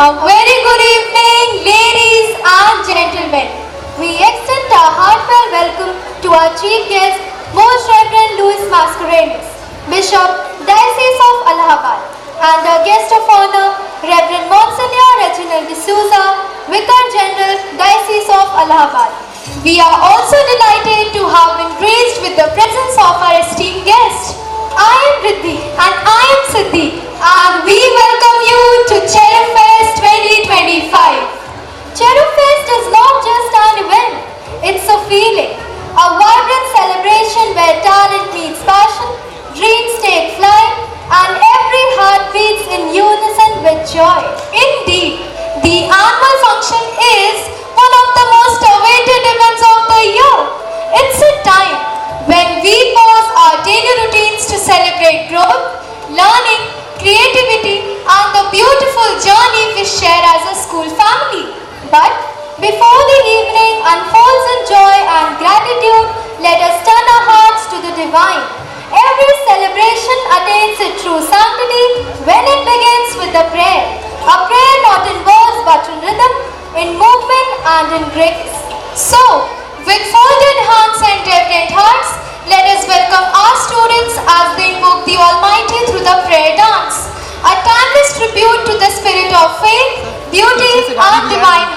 A very good evening, ladies and gentlemen. We extend our heartfelt welcome to our chief guest, Most Reverend Louis Mascarenhas, Bishop, Diocese of Allahabad, and our guest of honor, Reverend Monsignor Reginald, Vicar General, Diocese of Allahabad. We are also delighted to have been graced with the presence of our esteemed guest. I am Riddhi and I am Siddhi, and we welcome you to Cherub Fest 2025. Cherub Fest is not just an event, it's a feeling, a vibrant celebration where talent meets passion, dreams take flight, and every heart beats in unison with joy. Indeed, the annual function is one of the most awaited events of the year. It's a time when we pause our daily routines to celebrate growth, learning, creativity, and the beautiful journey we share as a school family. But before the evening unfolds in joy and gratitude, let us turn our hearts to the divine. Every celebration attains its true sanctity when it begins with a prayer. A prayer not in words but in rhythm, in movement and in grace. So, with folded hands and reverent hearts, let us welcome our students as they invoke the Almighty through the prayer dance. A timeless tribute to the spirit of faith, beauty and divine.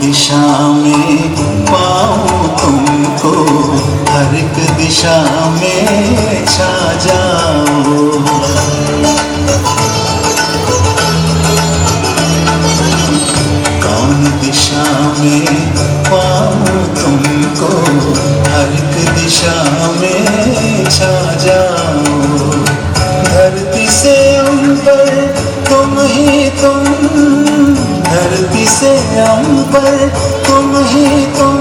दिशा में पाऊं तुमको, हर एक दिशा में छा जाओ। कौन दिशा में पाऊं तुमको, हर एक दिशा में छा जाओ। धरती से ऊपर तुम ही तुम, धरती से अंबर तुम ही तुम,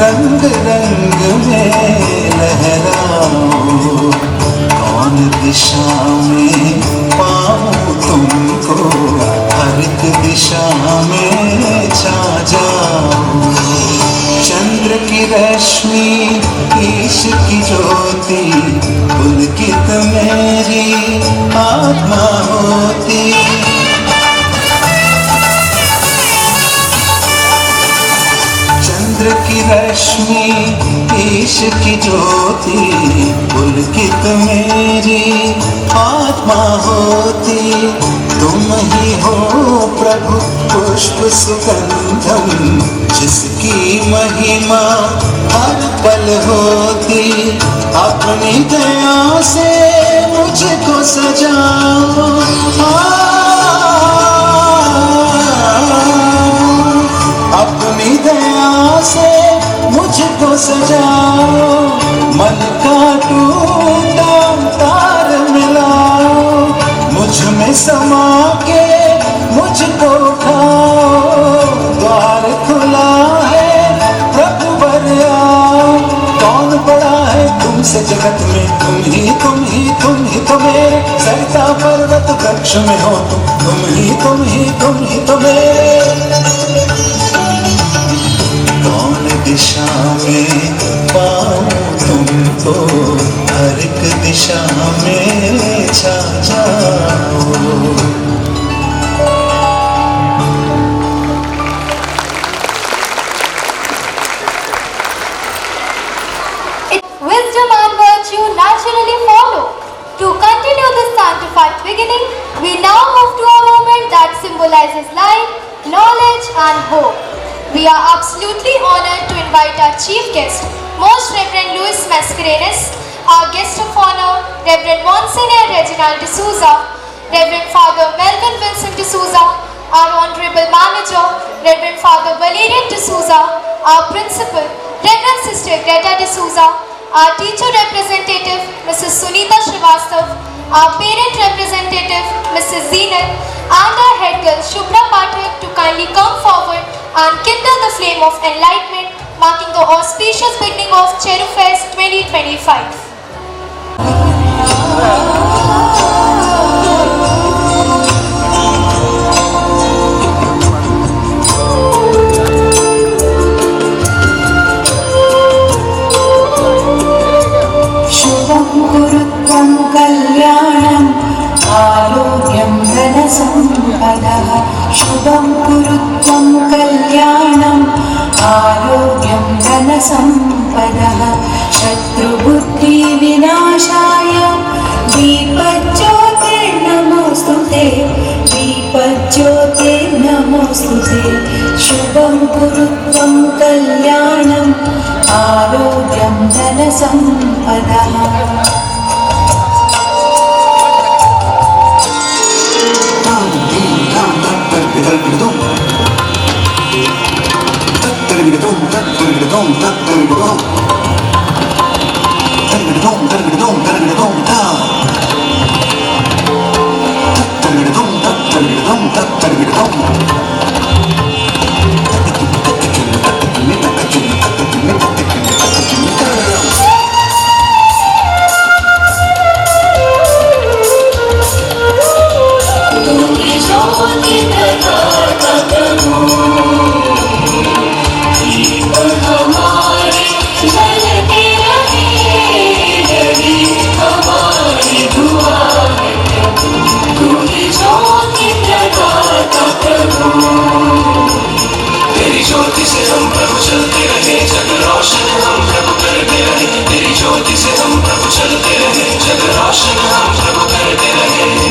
रंग रंग में लहराओ। कौन दिशा में पाऊं तुमको, हर एक दिशा में छा जाओ। चंद्र की रश्मि, ईश की ज्योति, पुलकित मेरी आत्मा होती। चंद्र की रश्मि, ईश की ज्योति, पुलकित मेरी आत्मा होती। तुम ही हो प्रभु पुष्प सुगंधम, जिसकी महिमा हर पल होती। अपनी दया से मुझको सजाओ, अपनी दया से मुझको सजाओ। मन का टूटा तार मिलाओ, मुझ में समा के मुझको उठाओ। द्वार खुला है प्रभु बर आओ। कौन बड़ा है तुमसे जगत में, तुम ही तुम ही तुम ही तो मेरे। सरिता पर्वत वृक्ष में हो तुम ही तुम ही तुम ही तो मेरे। कौन दिशा में पाऊं तुमको, हर एक दिशा में छा जाओ। Wisdom and virtue naturally follow. To continue this sanctified beginning, we now move to a moment that symbolizes life, knowledge and hope. We are absolutely honored to invite our chief guest, Most Reverend Louis Mascarenhas, our guest of honor, Reverend Monsignor Reginald D'Souza, Reverend Father Melvin Vincent D'Souza, our Honorable Manager, Reverend Father Valerian D'Souza, our Principal, Reverend Sister Greta D'Souza, our Teacher Representative, Mrs. Sunita Srivastav, our Parent Representative, Mrs. Zenat, and our Head Girl, Shubhra Pathak, to kindly come forward and kindle the flame of enlightenment, marking the auspicious beginning of Cherub Fest 2025. कल्याणं आरोग्यं धनसम्पदः शुभं कुरु त्वं कल्याणं आरोग्यं धनसम्पदः शत्रुबुद्धिविनाशाय दीपज्योतिर्नमोस्तुते दीपज्योतिर्नमोस्तुते शुभं कुरु त्वं कल्याणं आरोग्यं धनसम्पदः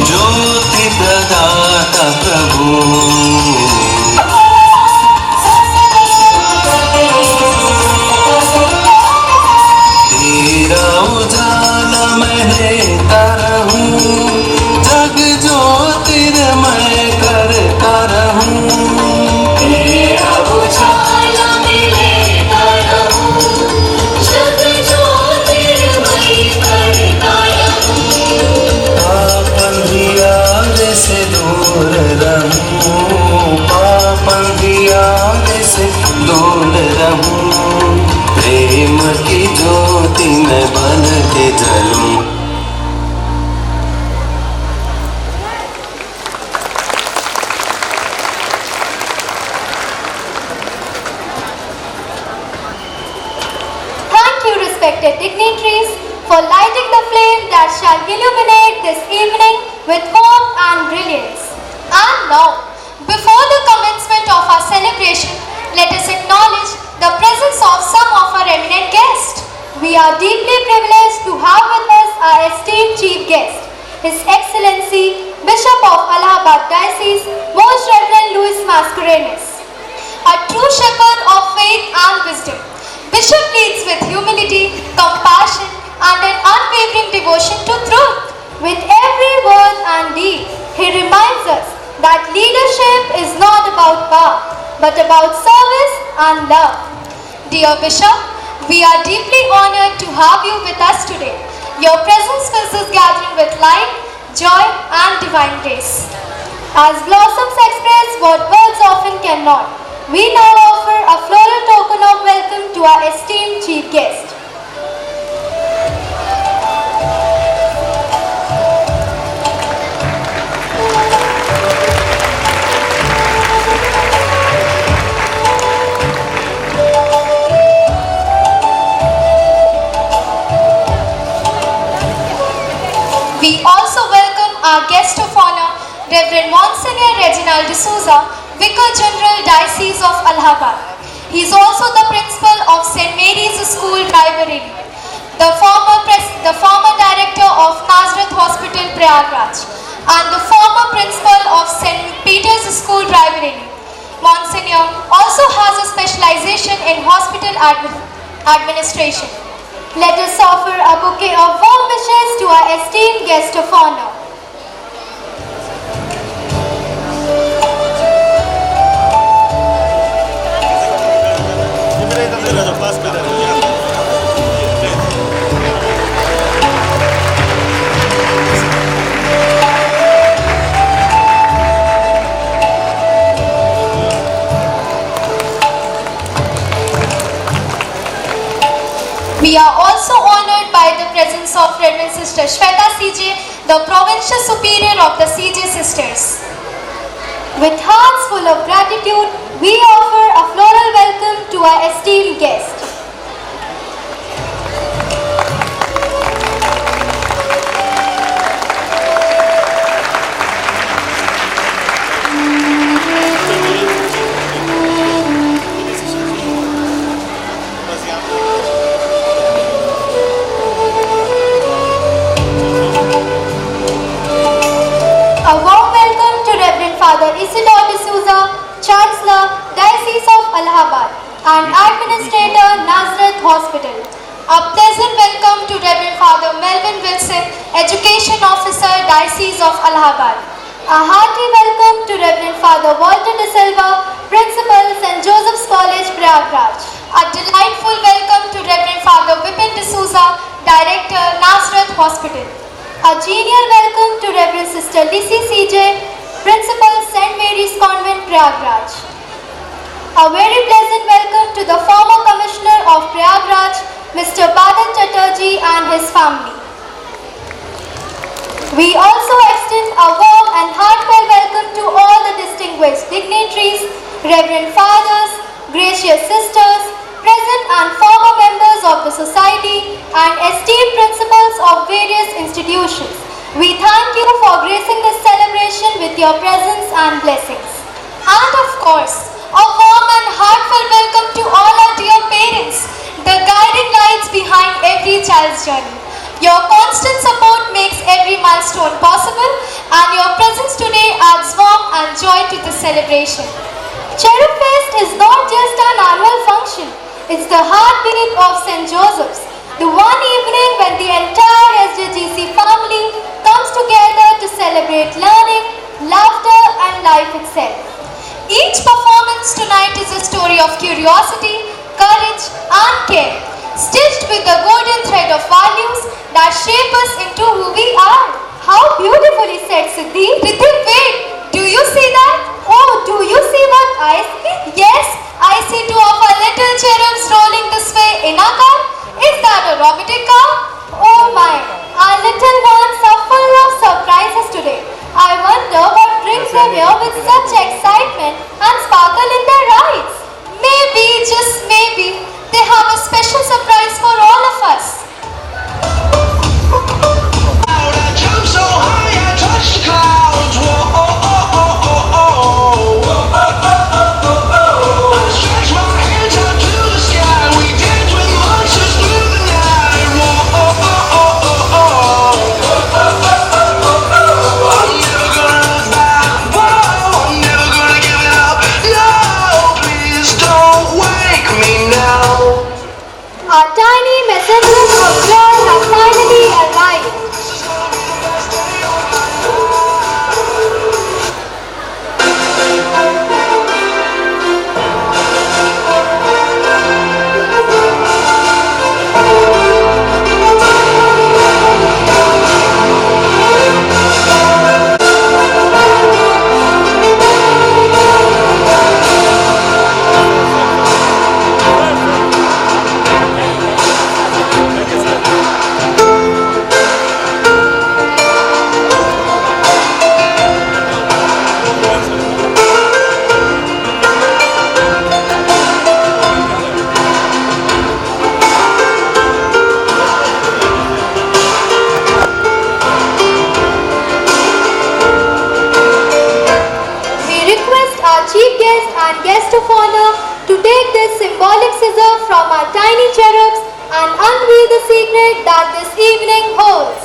ज्योति प्रदाता प्रभु तेरा उजाला मैं लेता रहूं जग ज्योतिर्मय करता रहूं तेरा उजाला मैं लेता रहूं जग ज्योतिर्मय करता रहूं पापन याद से दूर रहूं पापन याद से दूर रहूं प्रेम की ज्योति में बन के जलूं Thank you, respected dignitaries, for lighting the flame that shall illuminate this evening with warmth and brilliance. And now, before the commencement of our celebration, let us acknowledge the presence of some of our eminent guests. We are deeply privileged to have with us our esteemed chief guest, His Excellency, Bishop of Allahabad Diocese, Most Reverend Louis Mascarenhas. A true shepherd of faith and wisdom, Bishop leads with humility, compassion, and an unwavering devotion to truth. With every word and deed, he reminds us that leadership is not about power, but about service and love. Dear Bishop, we are deeply honored to have you with us today. Your presence fills this gathering with light, joy, and divine grace. As blossoms express what words often cannot, we now offer a floral token of welcome to our esteemed chief guest. We also welcome our guest of honor, Reverend Monsignor Reginald D'Souza, Vicar General, Diocese of Allahabad. He is also the principal of St. Mary's School, Raebareli, the former director of Nazareth Hospital, Prayagraj, and the former principal of St. Peter's School, Raebareli. Monsignor, also has a specialization in hospital administration. Let us offer a bouquet of warm wishes to our esteemed guest of honor. We are also honored by the presence of Reverend Sister Shweta CJ, the Provincial Superior of the CJ Sisters. With hearts full of gratitude, we offer a floral welcome to our esteemed guest. Chancellor, Diocese of Allahabad, and Administrator, Nazareth Hospital. A pleasant welcome to Reverend Father Melvin Wilson, Education Officer, Diocese of Allahabad. A hearty welcome to Reverend Father Walter De Silva, Principal, St. Joseph's College, Prayagraj. A delightful welcome to Reverend Father Vipin D'Souza, Director, Nazareth Hospital. A genial welcome to Reverend Sister Lissy CJ, Principal, St. Mary's Convent, Prayagraj. A very pleasant welcome to the former Commissioner of Prayagraj, Mr. Badal Chatterjee and his family. We also extend a warm and heartfelt welcome to all the distinguished dignitaries, Reverend Fathers, gracious sisters, present and former members of the Society, and esteemed principals of various institutions. We thank you for gracing this celebration with your presence and blessings. And of course, a warm and heartfelt welcome to all our dear parents, the guiding lights behind every child's journey. Your constant support makes every milestone possible, and your presence today adds warmth and joy to the celebration. Cherub Fest is not just an annual function, it's the heartbeat of St. Joseph's, the one evening when the entire SJGC family comes together to celebrate learning, laughter and life itself. Each performance tonight is a story of curiosity, courage and care, stitched with the golden thread of values that shape us into who we are. How beautifully said, Siddhi. Riddhi, wait, do you see that? Oh, do you see what I see? Yes, I see two of our little cherubs rolling this way in our car. Is that a robotic car? Oh my, our little ones are full of surprises today. I wonder what brings them here with such excitement and sparkle in their eyes. Maybe, just maybe, they have a special surprise for all of us. I jumped so high I touched the clouds. Whoa, oh, oh, oh, oh, oh. I stretched my hands out to the sky. We danced with monsters through the night. Whoa, oh, oh, oh, oh, oh. I'm never gonna look back. Whoa, I'm never gonna give it up. No, please don't wake me now. Our tiny messengers of joy have finally arrived. Guest of honor to take this symbolic scissor from our tiny cherubs and unveil the secret that this evening holds.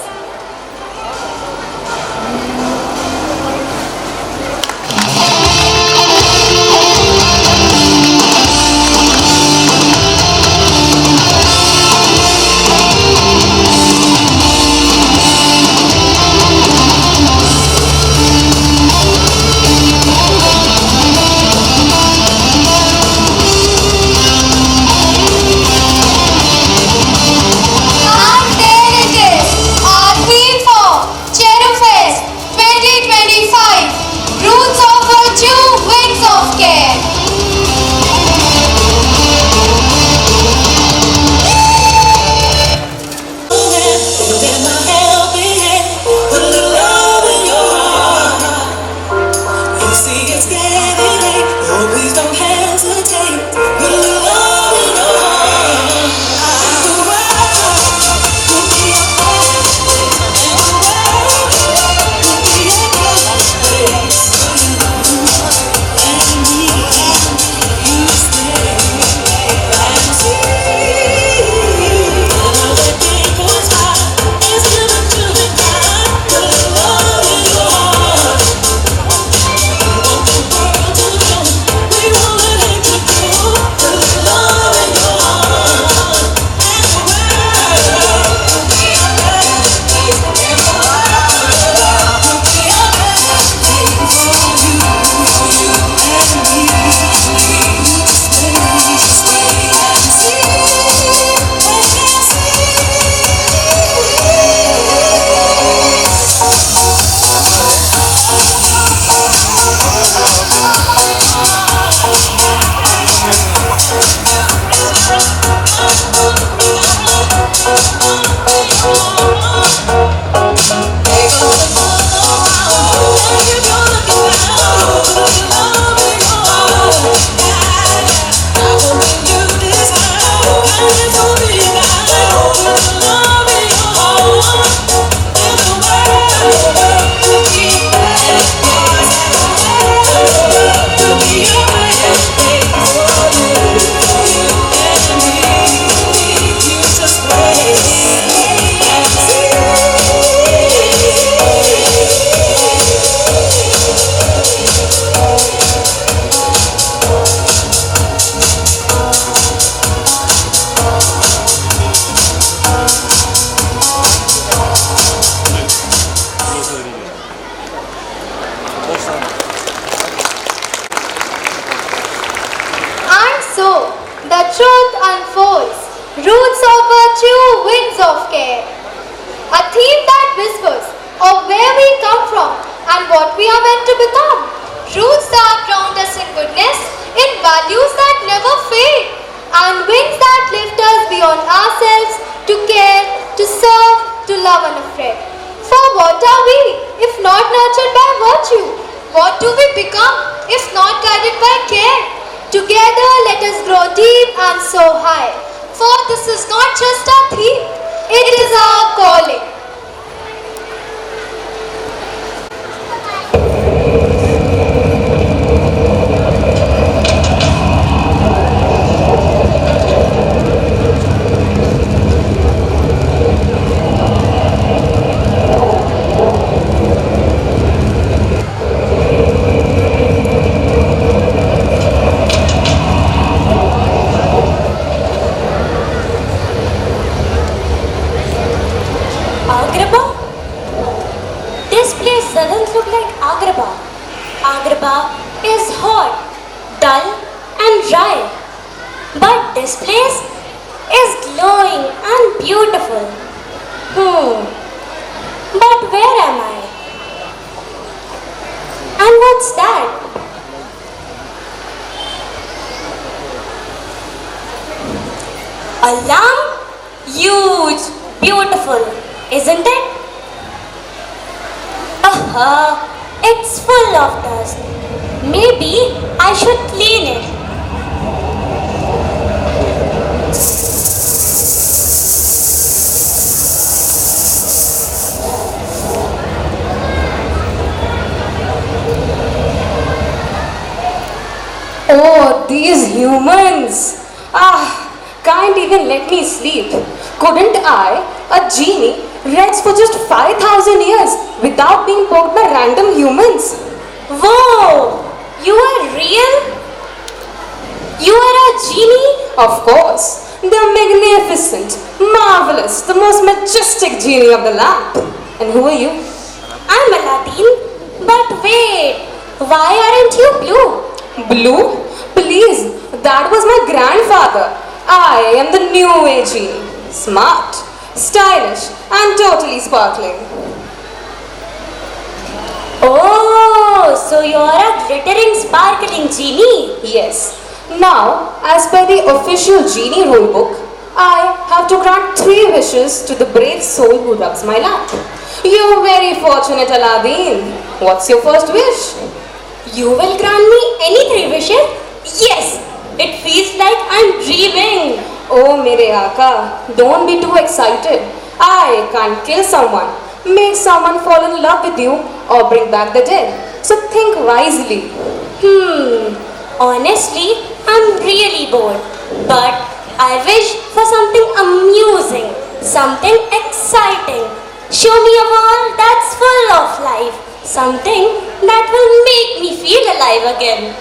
of care. A theme that whispers of where we come from and what we are meant to become. Roots that ground us in goodness, in values that never fade, and wings that lift us beyond ourselves to care, to serve, to love unafraid. For what are we if not nurtured by virtue? What do we become if not guided by care? Together let us grow deep and so high. For this is not just our theme, it is our calling. Agrabah is hot, dull and dry, but this place is glowing and beautiful. But where am I? And what's that? A lamp? Huge, beautiful, isn't it? It's full of dust. Maybe I should clean it. Oh, these humans! Can't even let me sleep. Couldn't I, a genie, rest for just 5,000 years without being poked by random humans? Whoa! You are real? You are a genie? Of course. The magnificent, marvelous, the most majestic genie of the lamp. And who are you? I'm Aladdin. But wait, why aren't you blue? Blue? Please, that was my grandfather. I am the new age genie. Smart, stylish and totally sparkling. Oh, so you're a glittering, sparkling genie? Yes. Now, as per the official genie rulebook, I have to grant 3 wishes to the brave soul who rubs my lap. You're very fortunate, Aladdin. What's your first wish? You will grant me any 3 wishes? Yes! It feels like I'm dreaming. Oh, mere Aka, don't be too excited. I can't kill someone, make someone fall in love with you, or bring back the dead. So think wisely. Honestly, I'm really bored. But I wish for something amusing, something exciting. Show me a world that's full of life. Something that will make me feel alive again.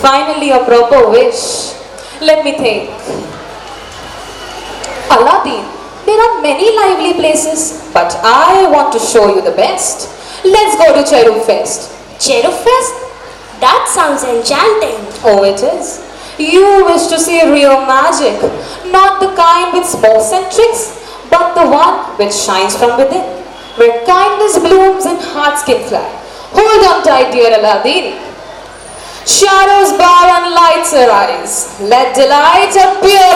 Finally a proper wish. Let me think. Aladdin, there are many lively places, but I want to show you the best. Let's go to Cherub Fest. Cherub Fest? That sounds enchanting. Oh, it is. You wish to see real magic, not the kind with spells and tricks, but the one which shines from within, where kindness blooms and hearts can fly. Hold on tight, dear Aladdin. Shadows bow and lights arise. Let delight appear